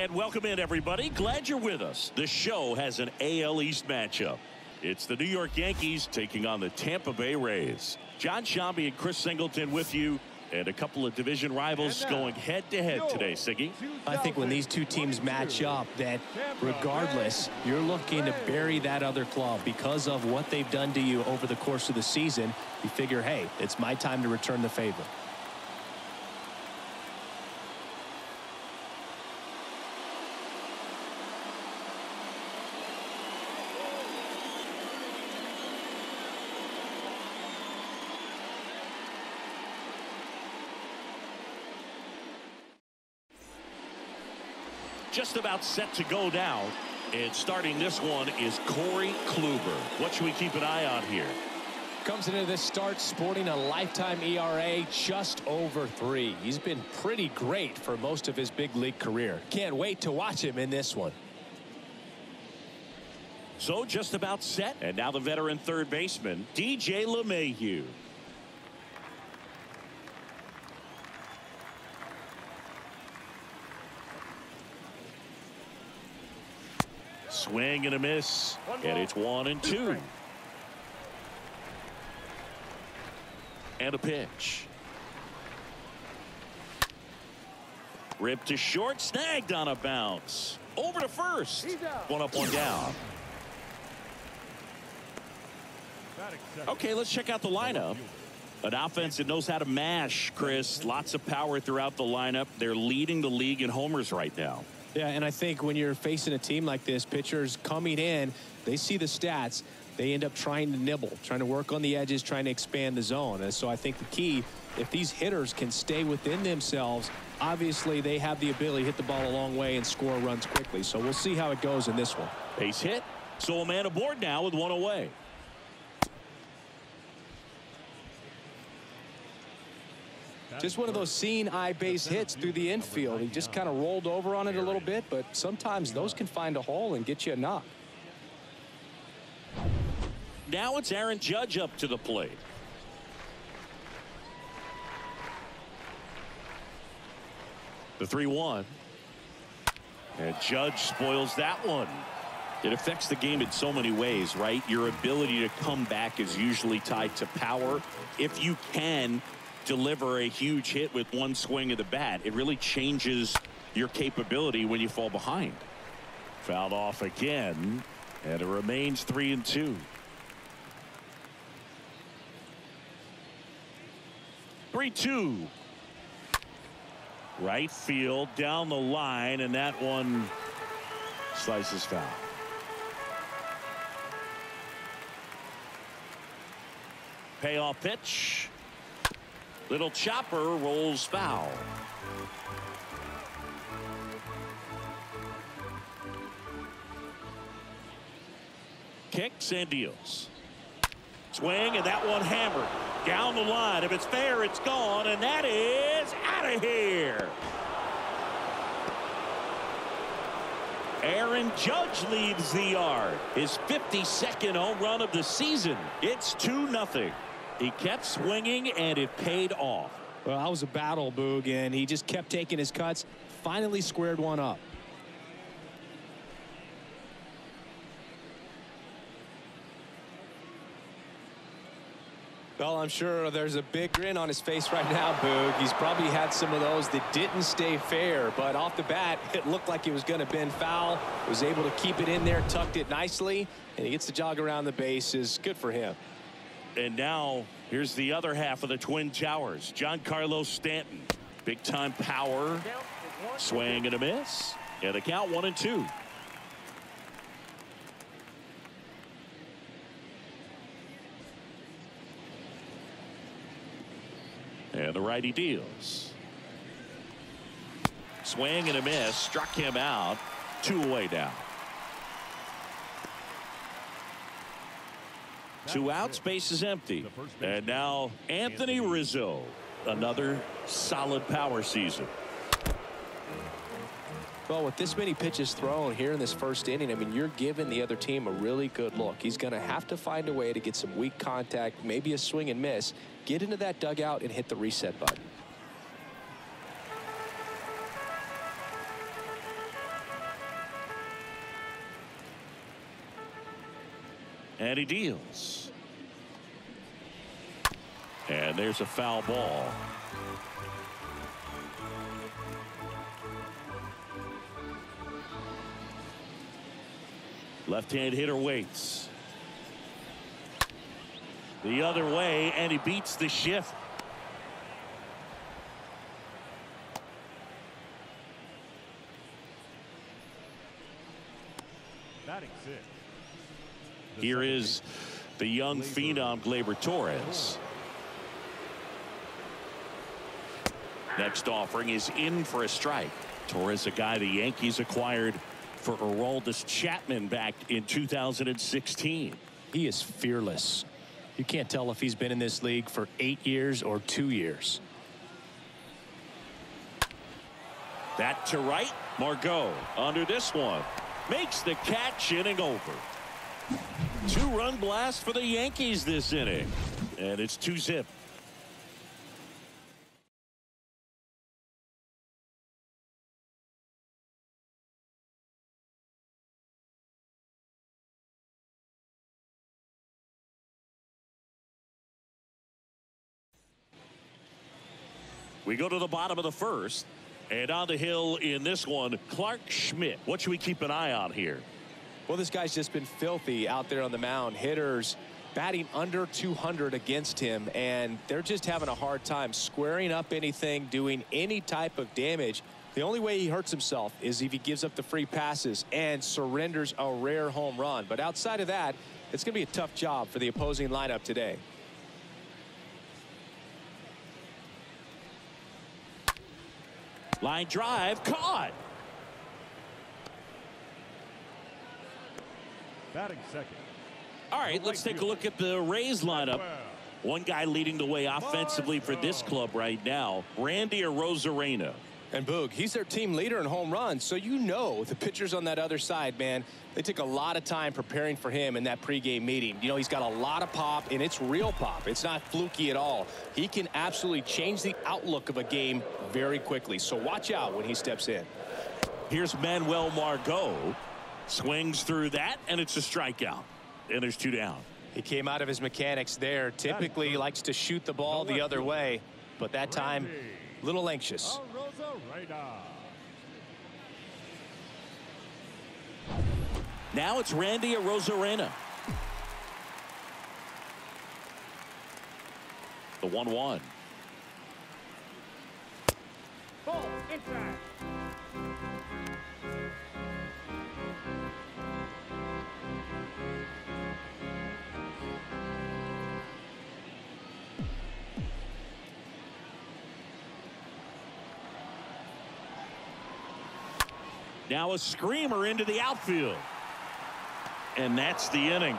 And welcome in, everybody. Glad you're with us. The show has an AL East matchup. It's the New York Yankees taking on the Tampa Bay Rays. John Shambi and Chris Singleton with you, and a couple of division rivals going head-to-head today, Siggy. I think when these two teams match up, that regardless, you're looking to bury that other club because of what they've done to you over the course of the season. You figure, hey, it's my time to return the favor. Just about set to go now, and starting this one is Corey Kluber. What should we keep an eye on here? Comes into this start sporting a lifetime ERA just over 3. He's been pretty great for most of his big league career. Can't wait to watch him in this one. So just about set, and now the veteran third baseman, DJ LeMahieu. Swing and a miss, and it's 1-2. And a pitch. Ripped to short, snagged on a bounce. Over to first. One up, one down. Okay, let's check out the lineup. An offense that knows how to mash, Chris. Lots of power throughout the lineup. They're leading the league in homers right now. Yeah, and I think when you're facing a team like this, pitchers coming in, they see the stats. They end up trying to nibble, trying to work on the edges, trying to expand the zone. And so I think the key, if these hitters can stay within themselves, obviously they have the ability to hit the ball a long way and score runs quickly. So we'll see how it goes in this one. Base hit. So a man aboard now with one away. Just one of those seeing eye base hits through the infield. He just kind of rolled over on it a little bit, but sometimes those can find a hole and get you a knock. Now it's Aaron Judge up to the plate. The 3-1. And Judge spoils that one. It affects the game in so many ways, right? Your ability to come back is usually tied to power. If you can deliver a huge hit with one swing of the bat, it really changes your capability when you fall behind. Fouled off again, and it remains 3-2. 3-2. Right field down the line, and that one slices foul. Payoff pitch. Little chopper rolls foul. Kicks and deals. Swing, and that one hammered down the line. If it's fair, it's gone, and that is out of here. Aaron Judge leads the yard. His 52nd home run of the season. It's 2-0. He kept swinging, and it paid off. Well, that was a battle, Boog, and he just kept taking his cuts. Finally squared one up. Well, I'm sure there's a big grin on his face right now, Boog. He's probably had some of those that didn't stay fair, but off the bat, it looked like it was going to bend foul. Was able to keep it in there, tucked it nicely, and he gets to jog around the bases. Good for him. And now here's the other half of the Twin Towers. Giancarlo Stanton. Big time power. Swing and a miss. And the count 1-2. And the righty deals. Swing and a miss. Struck him out. 2 away now. 2 outs, base is empty. And now Anthony Rizzo. Another solid power season. Well, with this many pitches thrown here in this first inning, I mean, you're giving the other team a really good look. He's going to have to find a way to get some weak contact, maybe a swing and miss, get into that dugout and hit the reset button. And he deals. And there's a foul ball. Left-hand hitter waits. The other way, and he beats the shift. Here is the young phenom, Gleber Torres. Next offering is in for a strike. Torres, a guy the Yankees acquired for Aroldis Chapman back in 2016. He is fearless. You can't tell if he's been in this league for 8 years or 2 years. That to right. Margot under this one. Makes the catch, inning over. 2-run blast for the Yankees this inning. And it's 2-zip. We go to the bottom of the first. And on the hill in this one, Clark Schmidt. What should we keep an eye on here? Well, this guy's just been filthy out there on the mound. Hitters batting under 200 against him, and they're just having a hard time squaring up anything, doing any type of damage. The only way he hurts himself is if he gives up the free passes and surrenders a rare home run. But outside of that, it's going to be a tough job for the opposing lineup today. Line drive, caught. Batting second. All right, let's take a look at the Rays lineup. One guy leading the way offensively for this club right now, Randy Arozarena. And Boog, he's their team leader in home runs, so you know the pitchers on that other side, man, they took a lot of time preparing for him in that pregame meeting. You know, he's got a lot of pop, and it's real pop. It's not fluky at all. He can absolutely change the outlook of a game very quickly, so watch out when he steps in. Here's Manuel Margot. Swings through that, and it's a strikeout. And there's 2 down. He came out of his mechanics there. Typically likes to shoot the ball the other way, but that time, a little anxious. Now it's Randy Arozarena. The 1-1. Ball inside. Now a screamer into the outfield. And that's the inning.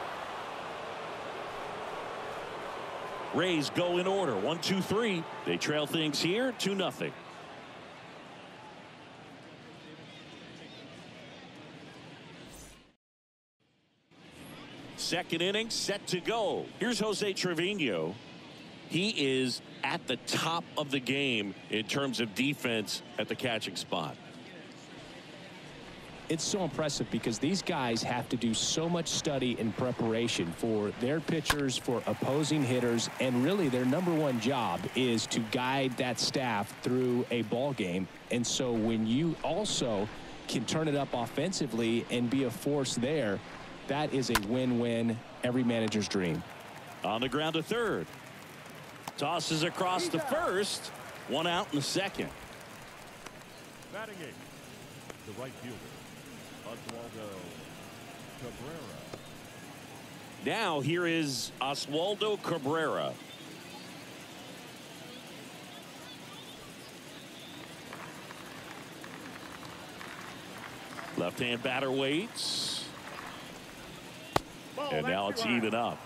Rays go in order. 1, 2, 3. They trail things here 2-0. Second inning set to go. Here's Jose Trevino. He is at the top of the game in terms of defense at the catching spot. It's so impressive because these guys have to do so much study and preparation for their pitchers, for opposing hitters, and really their #1 job is to guide that staff through a ball game. And so when you also can turn it up offensively and be a force there, that is a win-win, every manager's dream. On the ground to third. Tosses across to first. 1 out in the second. Batting 8. The right fielder, Oswaldo Cabrera. Now here is Oswaldo Cabrera. Left-hand batter waits. And now it's even up.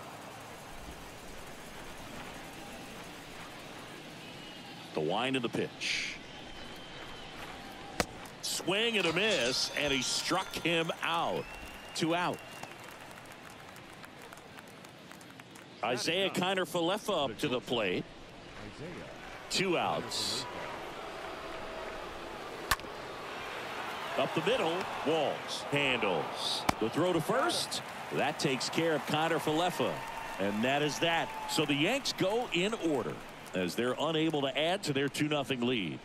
The wind of the pitch. Swing and a miss, and he struck him out. 2 out. Isaiah Kiner-Falefa up to the plate. 2 outs. Up the middle, Walls handles. The throw to first, That takes care of Connor Falefa. And that is that. So the Yanks go in order as they're unable to add to their 2-0 lead.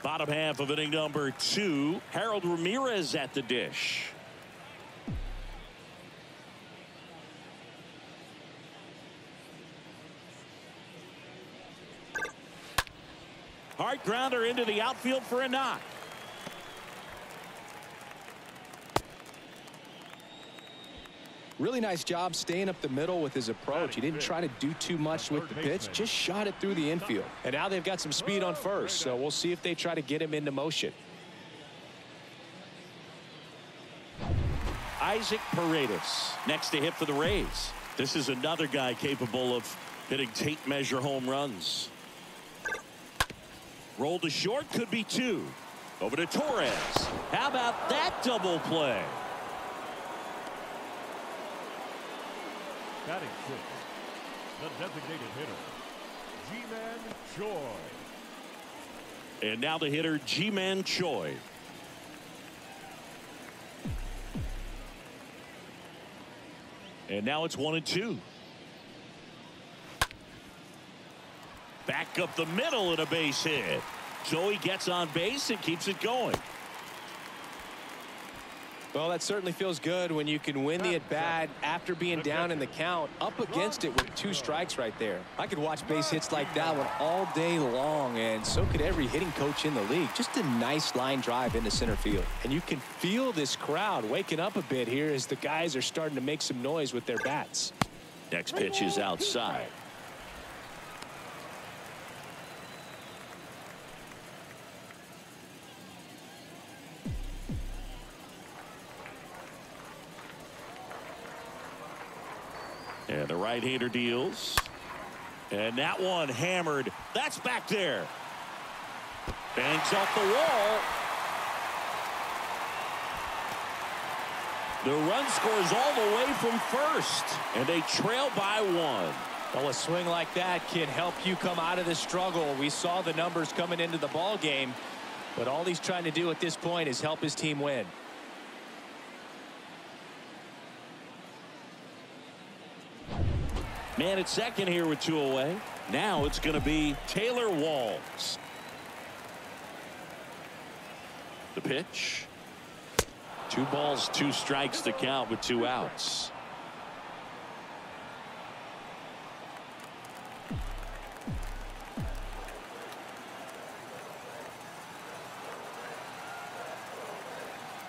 Bottom half of inning number 2. Harold Ramirez at the dish. Hard grounder into the outfield for a knock. Really nice job staying up the middle with his approach. He didn't try to do too much with the pitch, just shot it through the infield. And now they've got some speed on first, so we'll see if they try to get him into motion. Isaac Paredes next to hit for the Rays. This is another guy capable of hitting tape measure home runs. Rolled to short, could be 2. Over to Torres. How about that double play? Batting 6, the designated hitter, Ji-Man Choi. And now the hitter, Ji-Man Choi. And now it's 1-2. Back up the middle and a base hit. Choi gets on base and keeps it going. Well, that certainly feels good when you can win the at-bat after being down in the count, up against it with 2 strikes right there. I could watch base hits like that one all day long, and so could every hitting coach in the league. Just a nice line drive into center field. And you can feel this crowd waking up a bit here as the guys are starting to make some noise with their bats. Next pitch is outside. And the right-hander deals. And that one hammered. That's back there. Bangs off the wall. The run scores all the way from first. And they trail by 1. Well, a swing like that can help you come out of the struggle. We saw the numbers coming into the ball game, but all he's trying to do at this point is help his team win. Man at second here with 2 away. Now it's going to be Taylor Walls. The pitch. 2 balls, 2 strikes to count with 2 outs.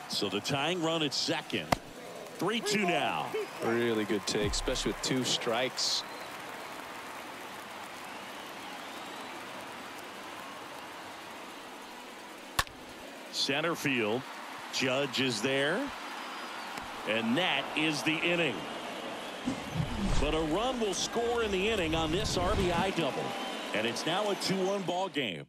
So the tying run at second. 3-2 now. Really good take, especially with 2 strikes. Center field. Judge is there. And that is the inning. But a run will score in the inning on this RBI double. And it's now a 2-1 ball game.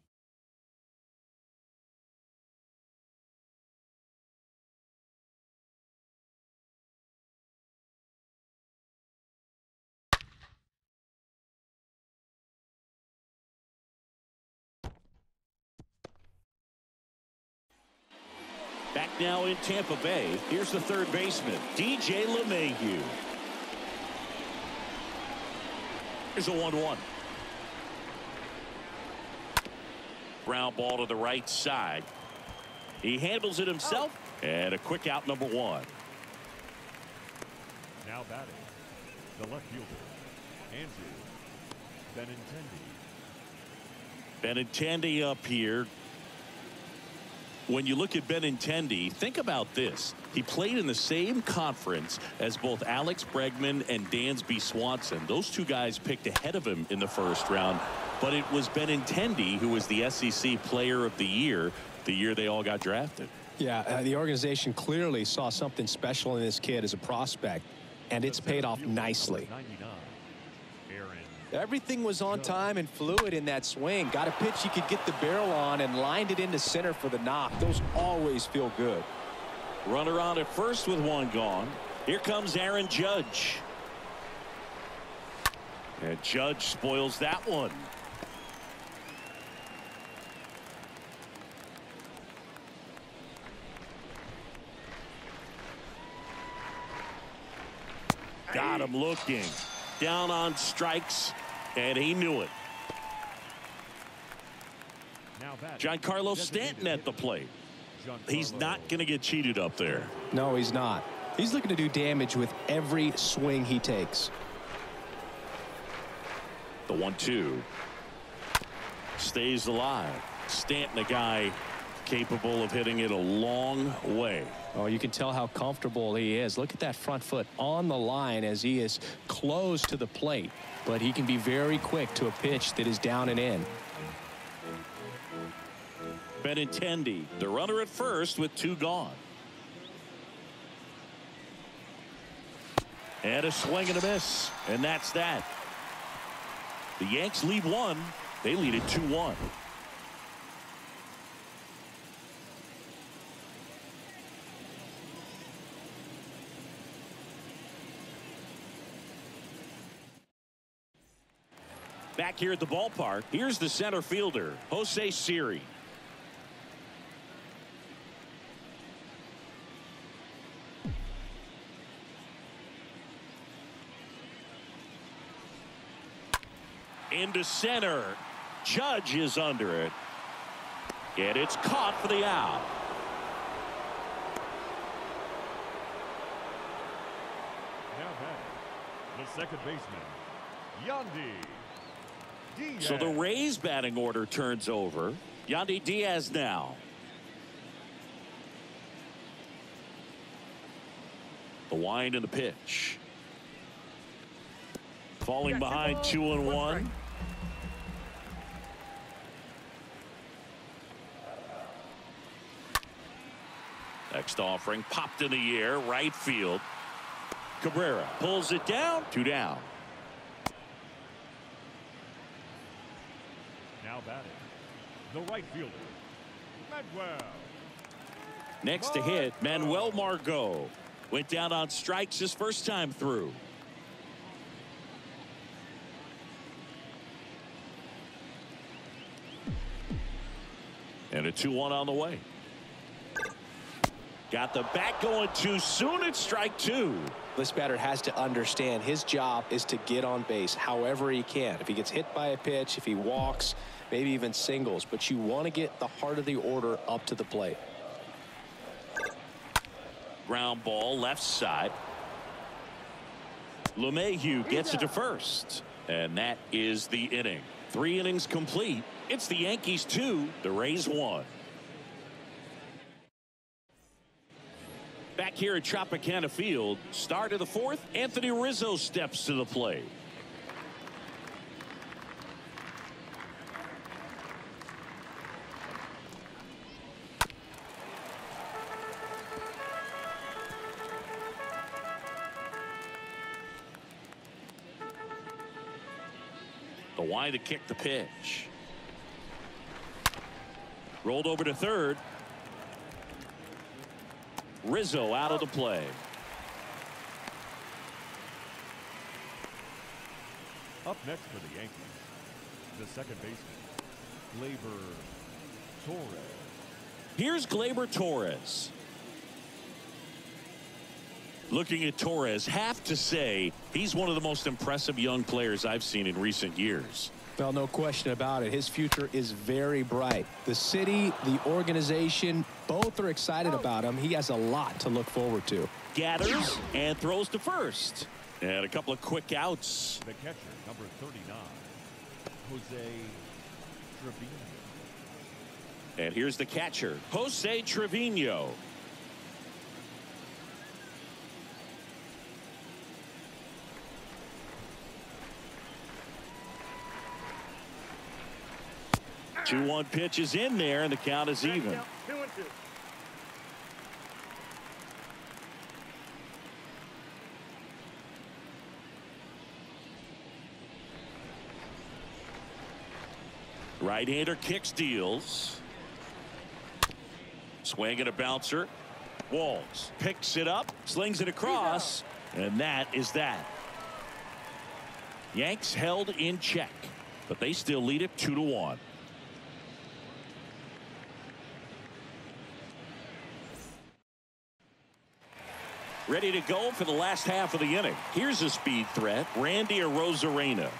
Back now in Tampa Bay. Here's the third baseman, DJ LeMahieu. Here's a 1-1. Ground ball to the right side. He handles it himself. And a quick out, number 1. Now batting, the left fielder, Andrew Benintendi. Benintendi up here. When you look at Benintendi, think about this. He played in the same conference as both Alex Bregman and Dansby Swanson. Those 2 guys picked ahead of him in the first round. But it was Benintendi who was the SEC Player of the Year the year they all got drafted. Yeah, the organization clearly saw something special in this kid as a prospect, and it's paid off nicely. Everything was on time and fluid in that swing. Got a pitch he could get the barrel on and lined it into center for the knock. Those always feel good. Runner on at first with 1 gone. Here comes Aaron Judge. And Judge spoils that one. Got him looking. Down on strikes, and he knew it. Giancarlo Stanton at the plate. He's not going to get cheated up there. No, he's not. He's looking to do damage with every swing he takes. The 1-2 stays alive. Stanton, a guy capable of hitting it a long way. Oh, you can tell how comfortable he is. Look at that front foot on the line as he is close to the plate, but he can be very quick to a pitch that is down and in. Benintendi, the runner at first with 2 gone. And a swing and a miss, and that's that. The Yanks lead 1. They lead it 2-1. Back here at the ballpark, here's the center fielder, Jose Siri. Into center. Judge is under it. And it's caught for the out. Now batting, the second baseman, Yandy Diaz. So the Rays batting order turns over. Yandy Diaz now. The wind and the pitch. Falling behind 2-1. Next offering popped in the air, right field. Cabrera pulls it down, 2 down. Now batting, the right fielder, Manuel. Next to hit, Manuel Margot. Went down on strikes his first time through. And a 2-1 on the way. Got the bat going too soon. It's strike 2. This batter has to understand his job is to get on base however he can. If he gets hit by a pitch, if he walks, maybe even singles, but you want to get the heart of the order up to the plate. Ground ball left side. LeMahieu gets it to first, and that is the inning. 3 innings complete. It's the Yankees 2, the Rays 1. Back here at Tropicana Field, start of the 4th, Anthony Rizzo steps to the plate. The wind to kick the pitch. Rolled over to third. Rizzo out of the play. Up next for the Yankees, the second baseman, Gleber Torres. Here's Gleber Torres. Looking at Torres, have to say he's one of the most impressive young players I've seen in recent years. Well, no question about it. His future is very bright. The city, the organization, both are excited about him. He has a lot to look forward to. Gathers and throws to first. And a couple of quick outs. The catcher, number 39, Jose Trevino. And here's the catcher, Jose Trevino. Two 1 pitch is in there, and the count is even. 2-2. Right-hander kicks, deals. Swing and a bouncer. Walls picks it up, slings it across, and that is that. Yanks held in check, but they still lead it 2-1. Ready to go for the last half of the inning. Here's a speed threat, Randy Arozarena.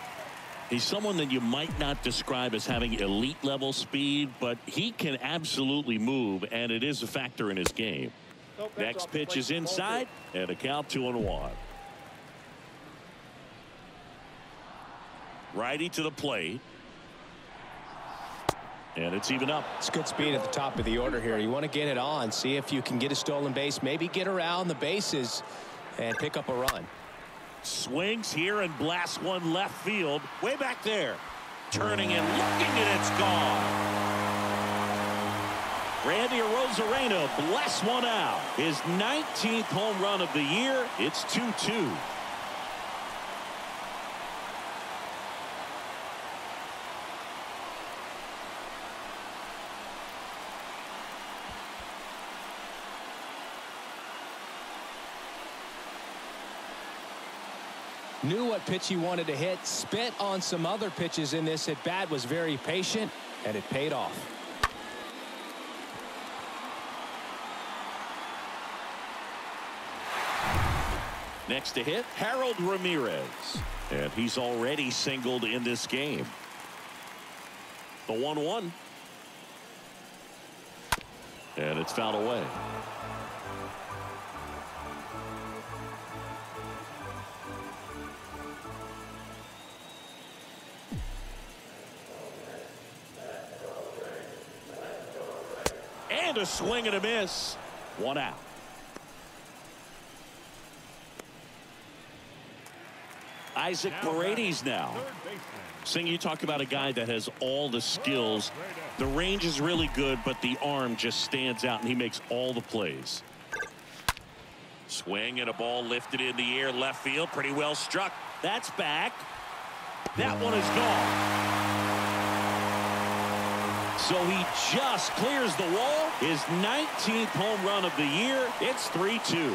He's someone that you might not describe as having elite level speed, but he can absolutely move, and it is a factor in his game. Next pitch is inside, and a count 2-1. Righty to the plate. And it's even up. It's good speed at the top of the order here. You want to get it on, see if you can get a stolen base, maybe get around the bases and pick up a run. Swings here and blasts one left field. Way back there. Turning and looking, and it's gone. Randy Arozarena blasts one out. His 19th home run of the year. It's 2-2. Knew what pitch he wanted to hit, spit on some other pitches in this at bat, was very patient, and it paid off. Next to hit, Harold Ramirez. And he's already singled in this game. The 1-1. And it's fouled away. And a swing and a miss. One out. Isaac Paredes now. Sing, you talk about a guy that has all the skills. The range is really good, but the arm just stands out, and he makes all the plays. Swing and a ball lifted in the air, left field, pretty well struck. That's back. That one is gone. So he just clears the wall. His 19th home run of the year. It's 3-2.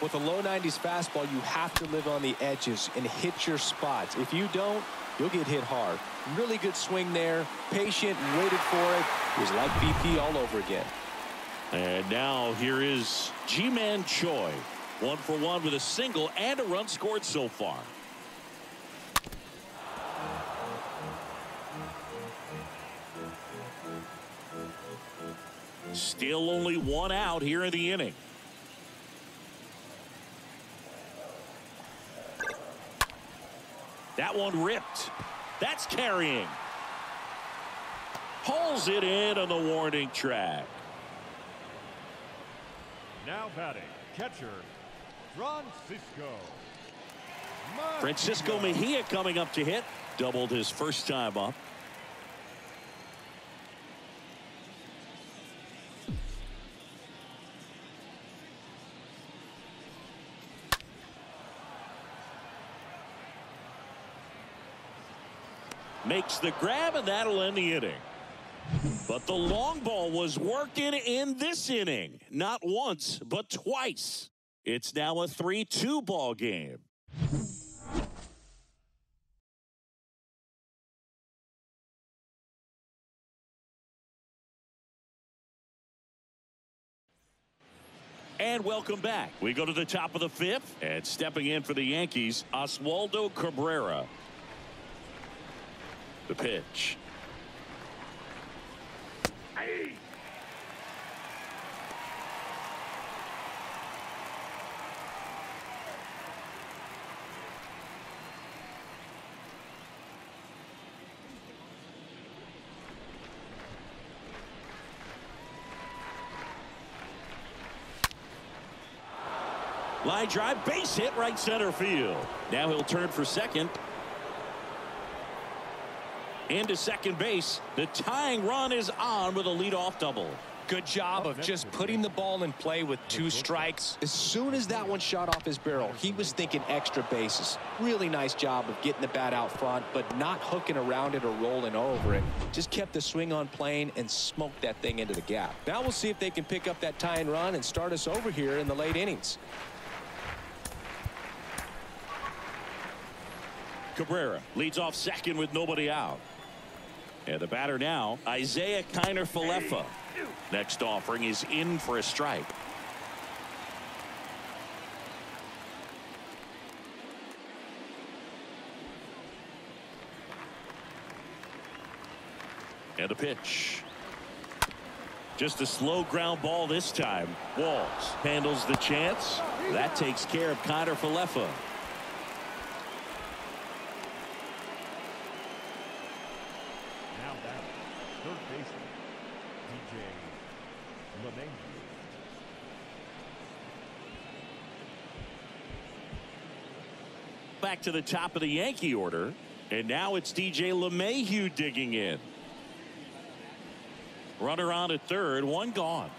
With a low 90s fastball, you have to live on the edges and hit your spots. If you don't, you'll get hit hard. Really good swing there. Patient, waited for it. It was like BP all over again. And now here is Ji-Man Choi. 1 for 1 with a single and a run scored so far. Still only one out here in the inning. That one ripped. That's carrying. Pulls it in on the warning track. Now batting, catcher, Francisco Mejia coming up to hit. Doubled his first time up. Makes the grab, and that'll end the inning. But the long ball was working in this inning. Not once, but twice. It's now a 3-2 ball game. And welcome back. We go to the top of the fifth, and stepping in for the Yankees, Oswaldo Cabrera. The pitch. Hey. Line drive, base hit, right center field. Now he'll turn for second. Into second base. The tying run is on with a leadoff double. Good job of just putting the ball in play with 2 strikes. As soon as that one shot off his barrel, he was thinking extra bases. Really nice job of getting the bat out front, but not hooking around it or rolling over it. Just kept the swing on plane and smoked that thing into the gap. Now we'll see if they can pick up that tying run and start us over here in the late innings. Cabrera leads off second with nobody out. And the batter now, Isaiah Kiner-Falefa. Next offering is in for a strike. And a pitch. Just a slow ground ball this time. Walls handles the chance. That takes care of Kiner-Falefa. Now that third baseman, DJ LeMay. Back to the top of the Yankee order. And now it's DJ LeMahieu digging in. Runner on at third, one gone.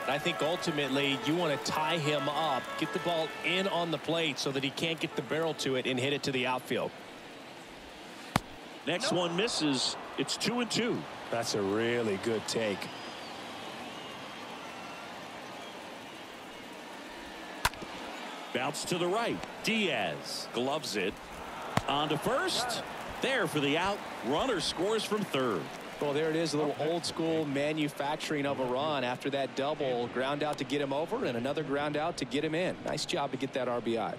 I think ultimately you want to tie him up, get the ball in on the plate so that he can't get the barrel to it and hit it to the outfield. Next one misses. It's 2-2. That's a really good take. Bounce to the right. Diaz gloves it. On to first. There for the out. Runner scores from third. Well, there it is, a little old school manufacturing of a run after that double. Ground out to get him over and another ground out to get him in. Nice job to get that RBI.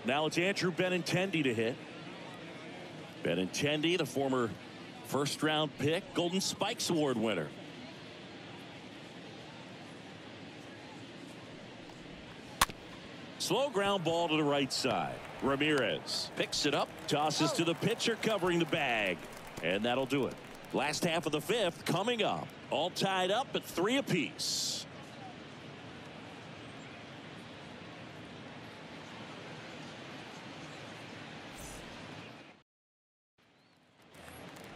Now it's Andrew Benintendi to hit. Benintendi, the former first-round pick, Golden Spikes Award winner. Slow ground ball to the right side. Ramirez picks it up, tosses to the pitcher covering the bag. And that'll do it. Last half of the fifth coming up. All tied up at 3 apiece.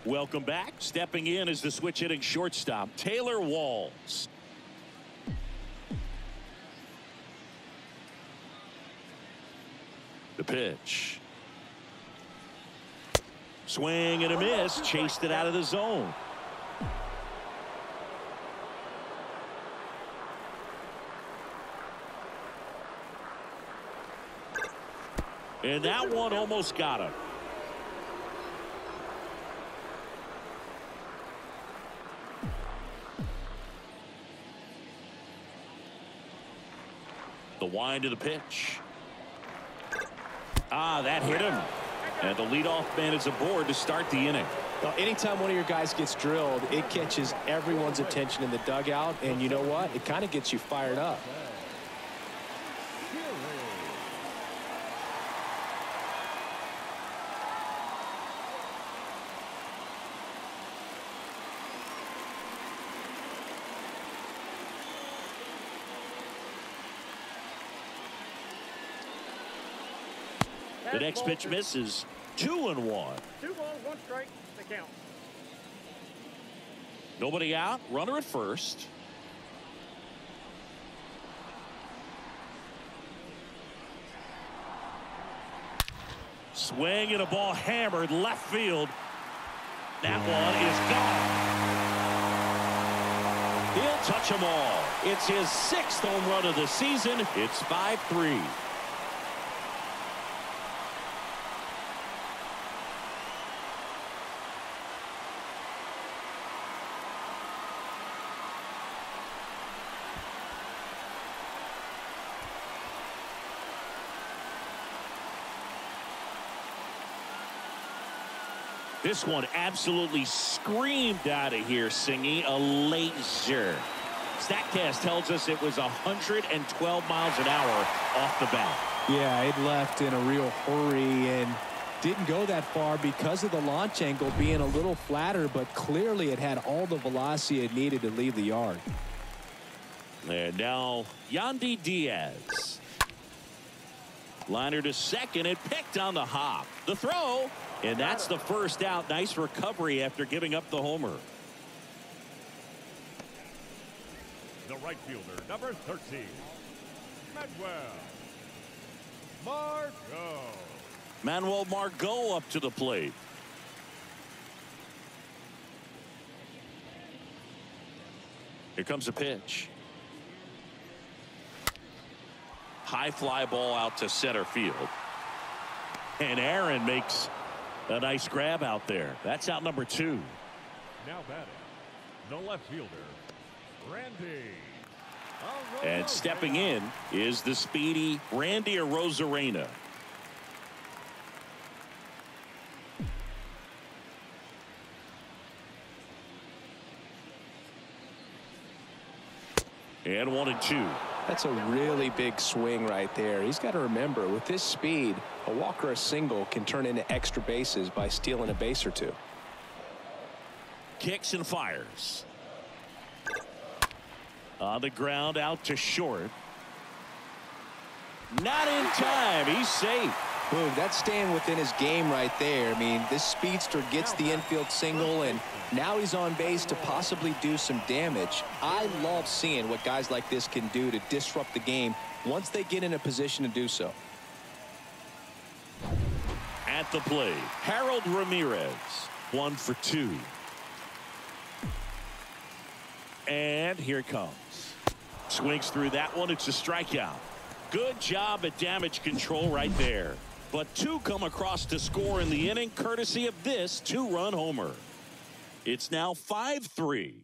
Welcome back. Stepping in is the switch hitting shortstop, Taylor Walls. The pitch. Swing and a miss. Chased it out of the zone. And that one almost got him. The wind of the pitch. That hit him. And the leadoff man is aboard to start the inning. Well, anytime one of your guys gets drilled, it catches everyone's attention in the dugout. And you know what? It kind of gets you fired up. The next pitch misses. 2-1. 2 balls, 1 strike. The count. Nobody out. Runner at first. Swing and a ball hammered left field. That one is gone. He'll touch them all. It's his 6th home run of the season. It's 5-3. This one absolutely screamed out of here, singing a laser. StatCast tells us it was 112 miles an hour off the bat. Yeah, it left in a real hurry and didn't go that far because of the launch angle being a little flatter, but clearly it had all the velocity it needed to leave the yard. And now Yandy Diaz. Liner to second and picked on the hop. The throw. And that's the first out. Nice recovery after giving up the homer. The right fielder, number 13, Manuel Margot. Manuel Margot up to the plate. Here comes a pitch. High fly ball out to center field. And Aaron makes a nice grab out there. That's out number 2. Now batting, the left fielder, Randy. And stepping in is the speedy Randy Arozarena. And 1-2. That's a really big swing right there. He's got to remember, with this speed, a walk or a single can turn into extra bases by stealing a base or two. Kicks and fires. On the ground, out to short. Not in time. He's safe. Boom, that's staying within his game right there. I mean, this speedster gets the infield single, and now he's on base to possibly do some damage. I love seeing what guys like this can do to disrupt the game once they get in a position to do so. At the plate, Harold Ramirez, 1 for 2. And here it comes. Swings through that one. It's a strikeout. Good job at damage control right there. But 2 come across to score in the inning, courtesy of this 2-run homer. It's now 5-3.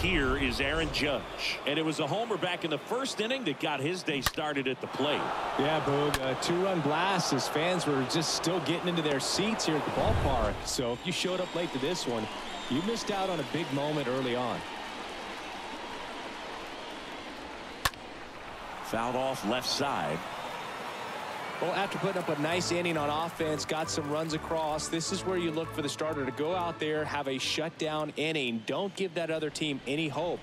Here is Aaron Judge, and it was a homer back in the first inning that got his day started at the plate. Yeah, Boog, a 2-run blast as fans were just still getting into their seats here at the ballpark. So if you showed up late to this one, you missed out on a big moment early on. Fouled off left side. Well, after putting up a nice inning on offense, got some runs across, this is where you look for the starter to go out there, have a shutdown inning. Don't give that other team any hope.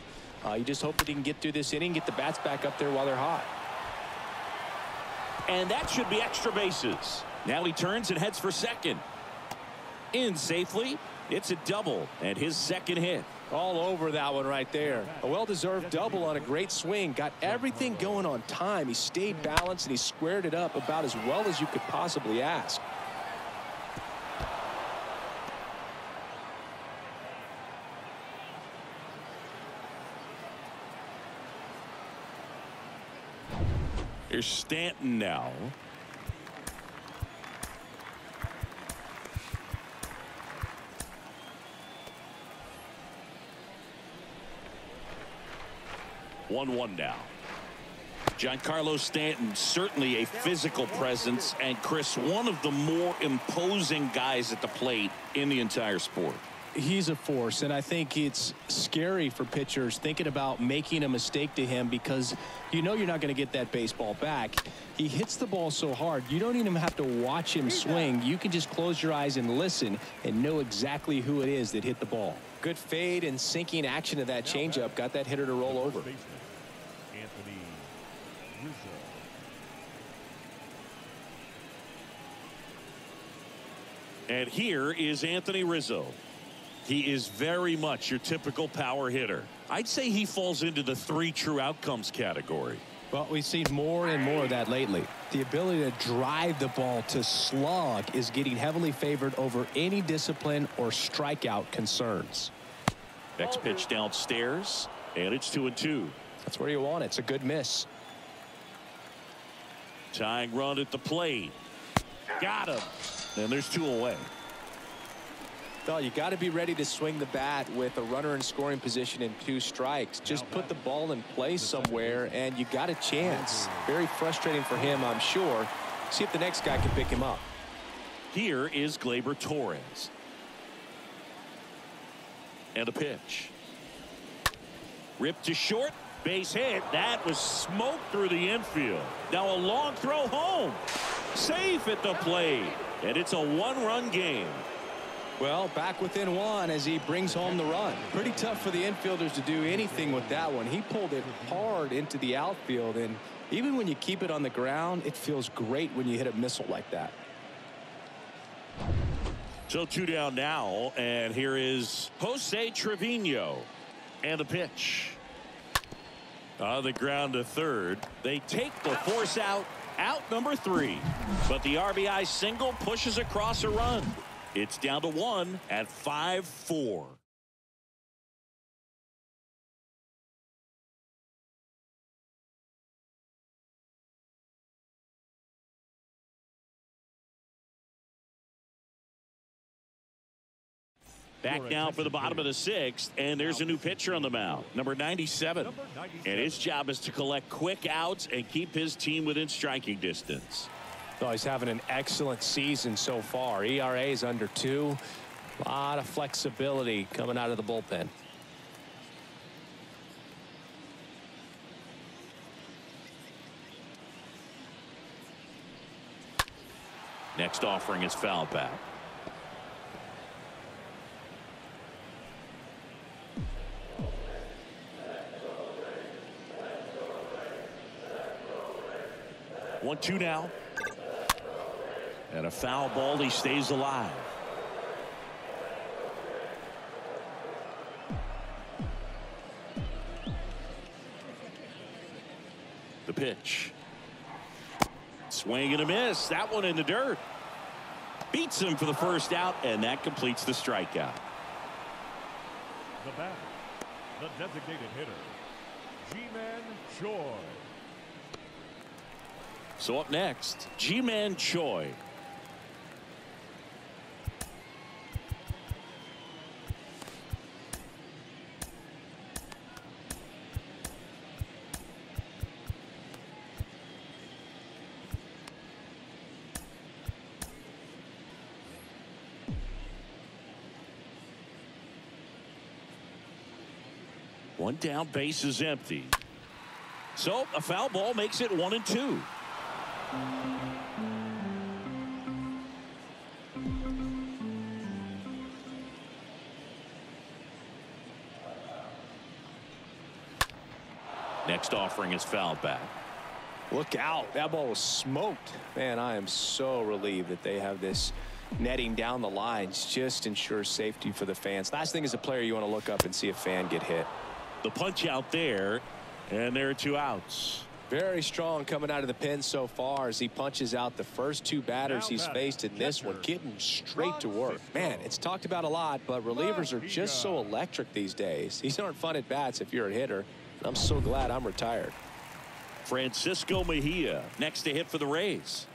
You just hope that he can get through this inning, get the bats back up there while they're hot. And that should be extra bases. Now he turns and heads for second. In safely. It's a double and his second hit. All over that one right there. A well-deserved double on a great swing. Got everything going on time. He stayed balanced and he squared it up about as well as you could possibly ask. Here's Stanton now. One now. Giancarlo Stanton, certainly a physical presence, and Chris, one of the more imposing guys at the plate in the entire sport. He's a force, and I think it's scary for pitchers thinking about making a mistake to him because you know you're not going to get that baseball back. He hits the ball so hard, you don't even have to watch him swing. You can just close your eyes and listen and know exactly who it is that hit the ball. Good fade and sinking action of that changeup got that hitter to roll over. And here is Anthony Rizzo. He is very much your typical power hitter. I'd say he falls into the 3 true outcomes category. Well, we've seen more and more of that lately. The ability to drive the ball to slug is getting heavily favored over any discipline or strikeout concerns. Next pitch downstairs, and it's 2-2. That's where you want it. It's a good miss. Tying run at the plate. Got him. And there's 2 away. Well, you got to be ready to swing the bat with a runner in scoring position and 2 strikes. Just put the ball in place somewhere and you got a chance. Very frustrating for him, I'm sure. See if the next guy can pick him up. Here is Gleber Torres. And a pitch. Ripped to short. Base hit. That was smoke through the infield. Now a long throw home. Safe at the plate. And it's a 1-run game. Well, back within 1 as he brings home the run. Pretty tough for the infielders to do anything with that one. He pulled it hard into the outfield, and even when you keep it on the ground, it feels great when you hit a missile like that. So 2 down now, and here is Jose Trevino. And a pitch. On the ground to third. They take the force out out number 3. But the RBI single pushes across a run. It's down to 1 at 5-4. Back now for the bottom of the 6th, and there's a new pitcher on the mound, number 97. And his job is to collect quick outs and keep his team within striking distance. Oh, he's having an excellent season so far. ERA is under 2. A lot of flexibility coming out of the bullpen. Next offering is foul back. One, two now. And a foul ball. He stays alive. The pitch. Swing and a miss. That one in the dirt. Beats him for the first out, and that completes the strikeout. The batter, the designated hitter, Ji-Man Choi. So up next, Ji-Man Choi. One down, base is empty. So a foul ball makes it 1-2. Next offering is foul back. Look out. That ball was smoked. Man, I am so relieved that they have this netting down the lines. Just ensures safety for the fans. Last thing as a player, you want to look up and see a fan get hit. The punch out there, and there are 2 outs. Very strong coming out of the pen so far as he punches out the first 2 batters he's faced in this one, getting straight to work. Man, it's talked about a lot, but relievers are just so electric these days. These aren't fun at bats if you're a hitter. I'm so glad I'm retired. Francisco Mejia next to hit for the Rays.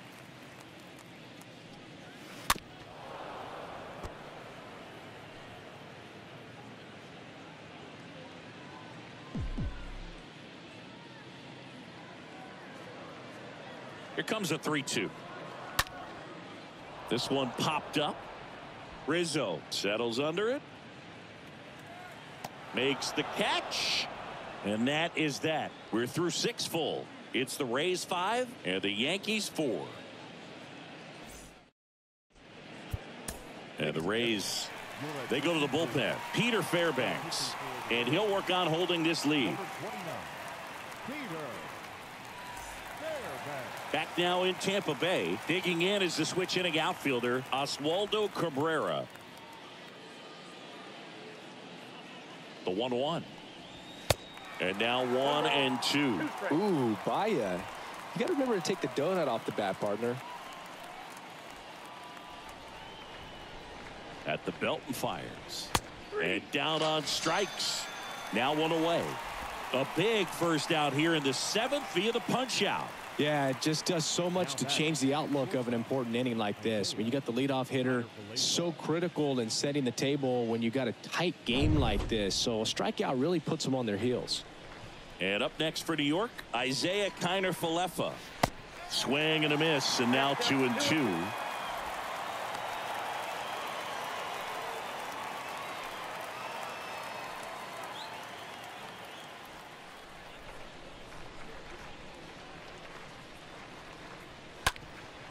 Here comes a 3-2. This one popped up. Rizzo settles under it. Makes the catch. And that is that. We're through 6 full. It's the Rays 5 and the Yankees 4. And the Rays, they go to the bullpen. Peter Fairbanks. And he'll work on holding this lead. Back now in Tampa Bay. Digging in is the switch inning outfielder, Oswaldo Cabrera. The 1-1. And now 1-2. Ooh, Baya. You got to remember to take the donut off the bat, partner. At the belt and fires. And down on strikes. Now 1 away. A big first out here in the 7th via the punch out. Yeah, it just does so much to change the outlook of an important inning like this. I mean, you got the leadoff hitter, so critical in setting the table when you got a tight game like this. So a strikeout really puts them on their heels. And up next for New York, Isaiah Kiner-Falefa. Swing and a miss, and now 2-2.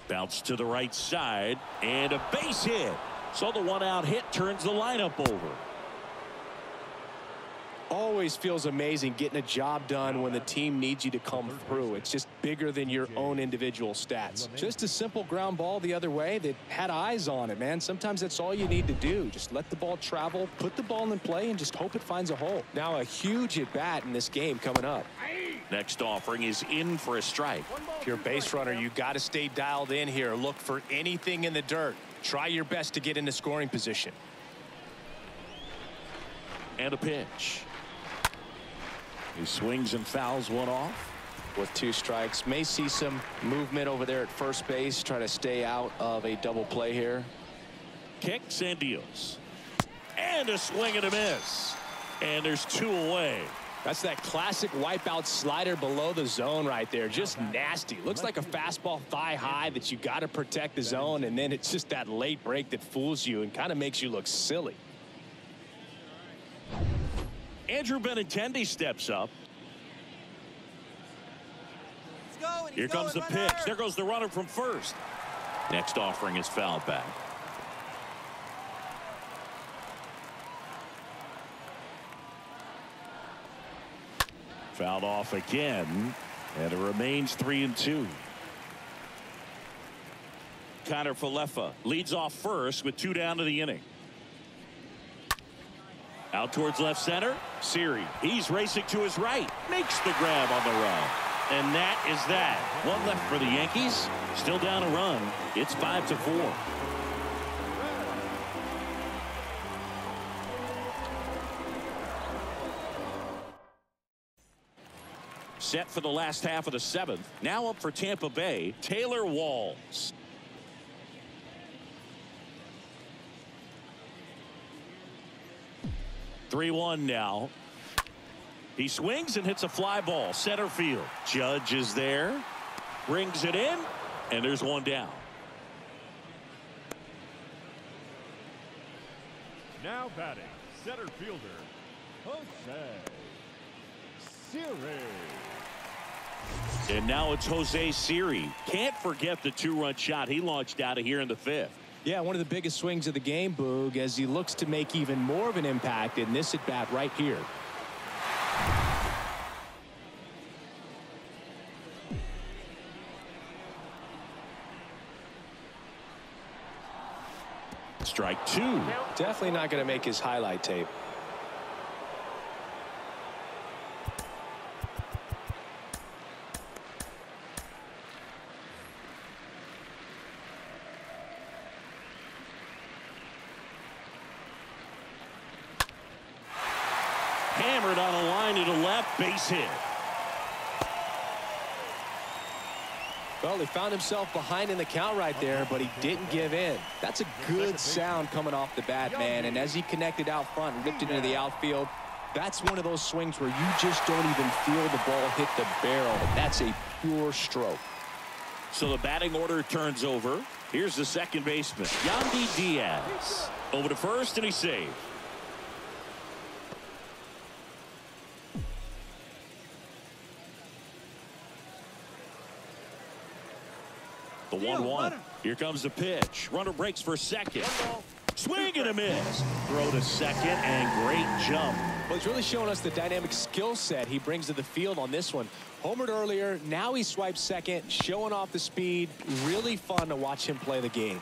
Bounce to the right side, and a base hit. So the 1-out hit turns the lineup over. Always feels amazing getting a job done when the team needs you to come through. It's just bigger than your own individual stats. Just a simple ground ball the other way that had eyes on it, man. Sometimes that's all you need to do. Just let the ball travel, put the ball in play, and just hope it finds a hole. Now a huge at bat in this game coming up. Next offering is in for a strike. If you're a base runner, you got to stay dialed in here. Look for anything in the dirt. Try your best to get into scoring position. And a pitch. He swings and fouls one off. With 2 strikes, may see some movement over there at first base. Try to stay out of a double play here. Kicks and deals. And a swing and a miss. And there's 2 away. That's that classic wipeout slider below the zone right there. Just nasty. Looks like a fastball thigh high that you got to protect the zone, and then it's just that late break that fools you and kind of makes you look silly. Andrew Benintendi steps up. Here comes the pitch. There goes the runner from first. Next offering is fouled back. Fouled off again, and it remains 3-2. Connor Falefa leads off first with 2 down to the inning. Out towards left center. Siri, he's racing to his right. Makes the grab on the run. And that is that. 1 left for the Yankees. Still down a run. It's 5-4. Set for the last half of the 7th. Now up for Tampa Bay, Taylor Walls. (3-1) now. He swings and hits a fly ball center field. Judge is there, brings it in, and there's 1 down. Now batting, center fielder, Jose Siri. And now it's Jose Siri. Can't forget the 2-run shot he launched out of here in the 5th. Yeah, one of the biggest swings of the game, Boog, as he looks to make even more of an impact in this at-bat right here. Strike 2. Definitely not going to make his highlight tape. Hammered on a line to the left, base hit. Well, he found himself behind in the count right there, but he didn't give in. That's a good sound coming off the bat, man. And as he connected out front and ripped it into the outfield, that's one of those swings where you just don't even feel the ball hit the barrel. That's a pure stroke. So the batting order turns over. Here's the second baseman, Yandy Diaz. Over to first, and he's saved. The 1-1. Here comes the pitch. Runner breaks for second. Swing and a miss. Throw to second, and great jump. Well, he's really showing us the dynamic skill set he brings to the field on this one. Homered earlier, now he swipes second, showing off the speed. Really fun to watch him play the game.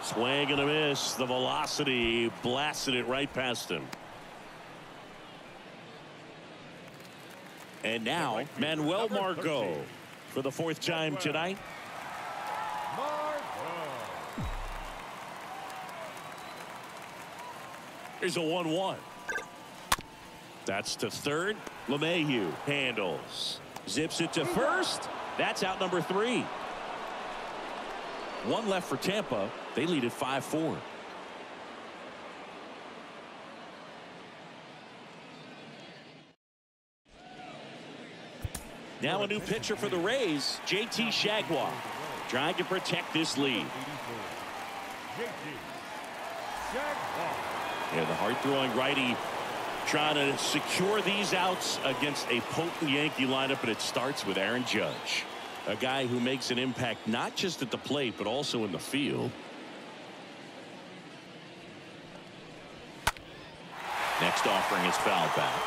Swing and a miss. The velocity blasted it right past him. And now Manuel Margot for the 4th time tonight. Here's a 1-1. That's to third. LeMahieu handles. Zips it to first. That's out number 3. 1 left for Tampa. They lead at 5-4. Now a new pitcher for the Rays, JT Jaguar, trying to protect this lead. Yeah, the hard-throwing righty trying to secure these outs against a potent Yankee lineup, but it starts with Aaron Judge, a guy who makes an impact not just at the plate but also in the field. Next offering is fouled back.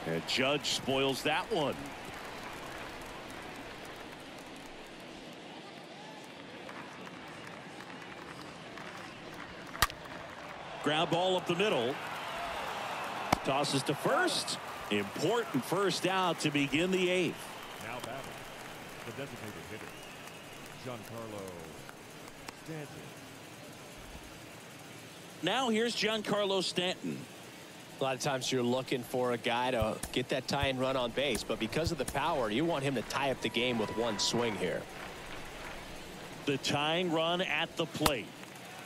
And Judge spoils that one. Ground ball up the middle. Tosses to first. Important first out to begin the 8th. Now batting, the designated hitter, Giancarlo Stanton. Now here's Giancarlo Stanton. A lot of times you're looking for a guy to get that tying run on base, but because of the power, you want him to tie up the game with one swing here. The tying run at the plate.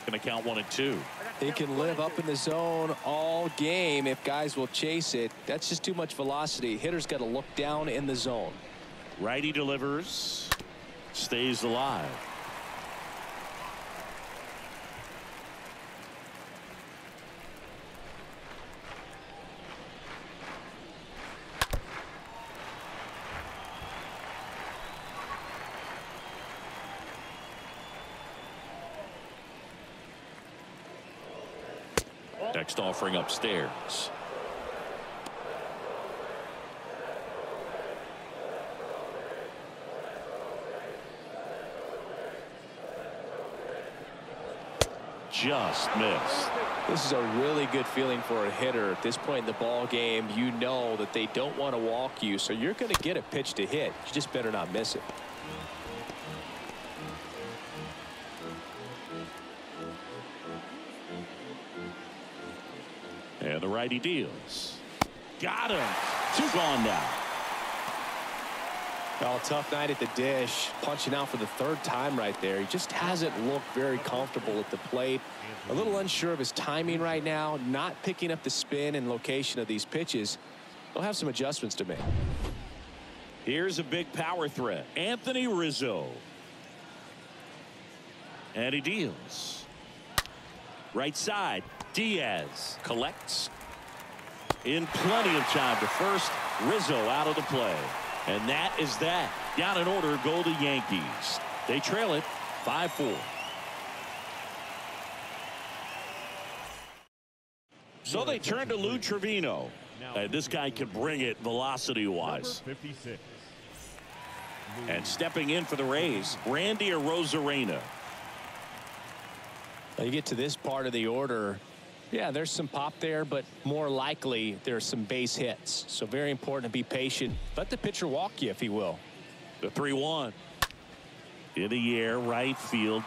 Going to count 1 and 2. He can live up in the zone all game if guys will chase it. That's just too much velocity. Hitter's got to look down in the zone. Righty delivers. Stays alive. Next offering upstairs. Just missed. This is a really good feeling for a hitter at this point in the ball game. You know that they don't want to walk you, so you're going to get a pitch to hit. You just better not miss it. And the righty deals. Got him. 2 gone now. Well, tough night at the dish. Punching out for the 3rd time right there. He just hasn't looked very comfortable at the plate. A little unsure of his timing right now. Not picking up the spin and location of these pitches. They'll have some adjustments to make. Here's a big power threat. Anthony Rizzo. And he deals. Right side. Diaz collects in plenty of time to first. Rizzo out of the play, and that is that. Down in order go the Yankees. They trail it 5-4. So they turn to Lou Trevino, and this guy can bring it velocity wise. 56. And stepping in for the Rays, Randy Arozarena. Now you get to this part of the order. Yeah, there's some pop there, but more likely there's some base hits. So very important to be patient. Let the pitcher walk you if he will. The 3-1. In the air, right field.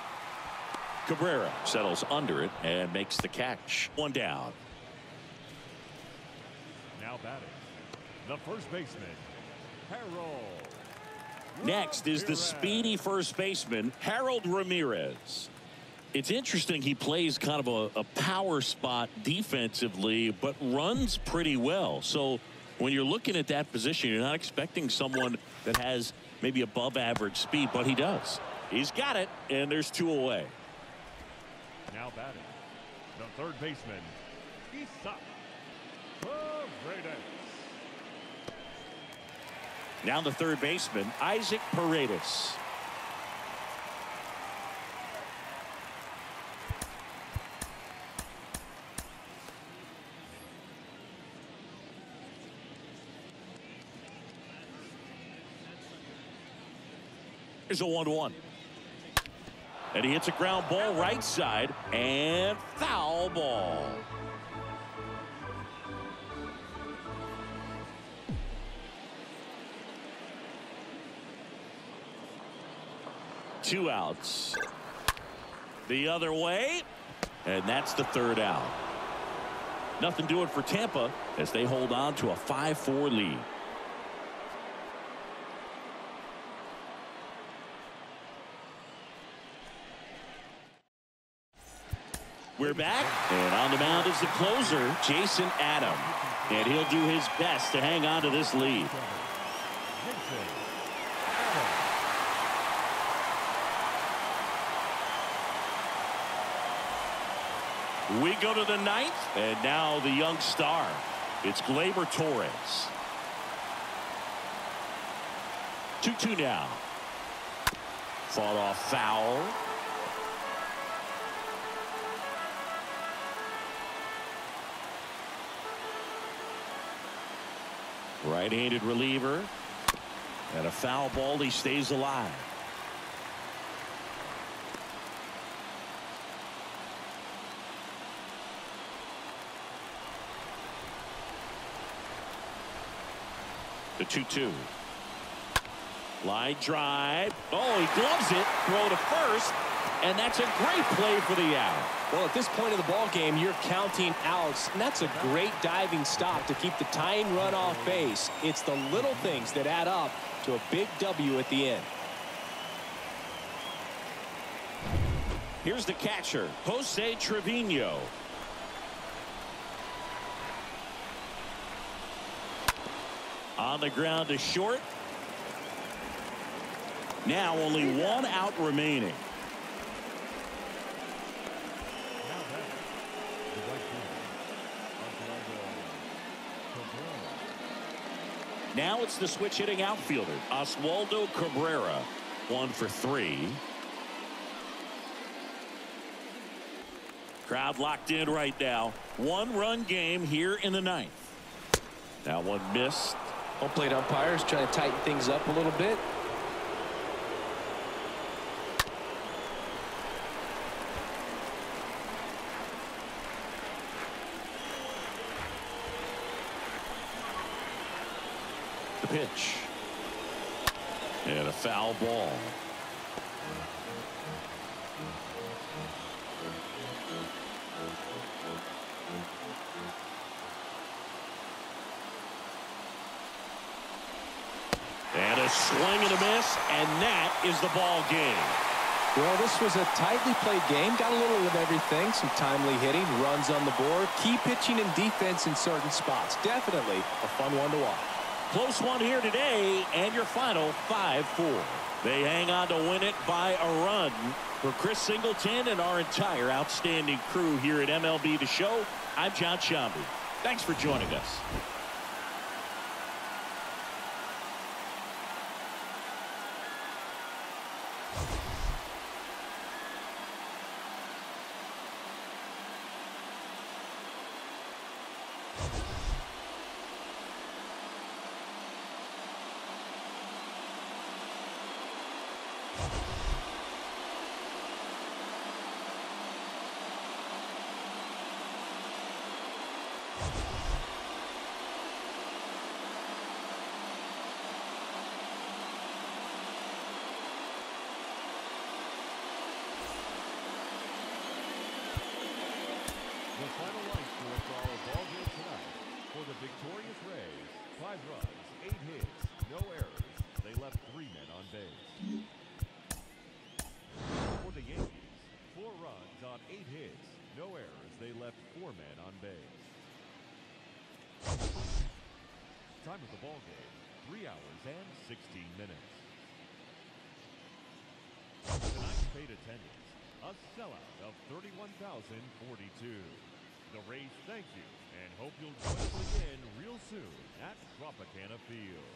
Cabrera settles under it and makes the catch. 1 down. Now batting, the first baseman, Harold. Next is the speedy first baseman, Harold Ramirez. It's interesting, he plays kind of a power spot defensively, but runs pretty well. So when you're looking at that position, you're not expecting someone that has maybe above average speed, but he does. He's got it, and there's 2 away. Now batting, the third baseman, Isaac Paredes. Now the third baseman, Isaac Paredes. Here's a 1-1. And he hits a ground ball right side and foul ball. Two outs. The other way. And that's the 3rd out. Nothing doing for Tampa as they hold on to a 5-4 lead. We're back, and on the mound is the closer, Jason Adam. And he'll do his best to hang on to this lead. We go to the 9th, and now the young star. It's Gleber Torres. 2-2 now. Fought off foul. Right-handed reliever. And a foul ball. He stays alive. The 2-2. Line drive. Oh, he gloves it. Throw to first. And that's a great play for the out. Well, at this point of the ball game, you're counting outs, and that's a great diving stop to keep the tying run off base. It's the little things that add up to a big W at the end. Here's the catcher, Jose Trevino. On the ground to short. Now only one out remaining. Now it's the switch hitting outfielder, Oswaldo Cabrera. 1 for 3. Crowd locked in right now. 1-run game here in the 9th. That one missed. Home plate umpires trying to tighten things up a little bit. The pitch. And a foul ball. And a swing and a miss, and that is the ball game. Well, this was a tightly played game. Got a little of everything. Some timely hitting, runs on the board, key pitching and defense in certain spots. Definitely a fun one to watch. Close one here today, and your final 5-4. They hang on to win it by a run. For Chris Singleton and our entire outstanding crew here at MLB The Show, I'm John Shambi. Thanks for joining us. The final line score for our ball game tonight. For the victorious Rays, 5 runs, 8 hits, no errors. They left 3 men on base. For the Yankees, 4 runs on 8 hits, no errors. They left 4 men on base. Time of the ball game, 3 hours and 16 minutes. Tonight's paid attendance, a sellout of 31,042. The Rays thank you and hope you'll join us again real soon at Tropicana Field.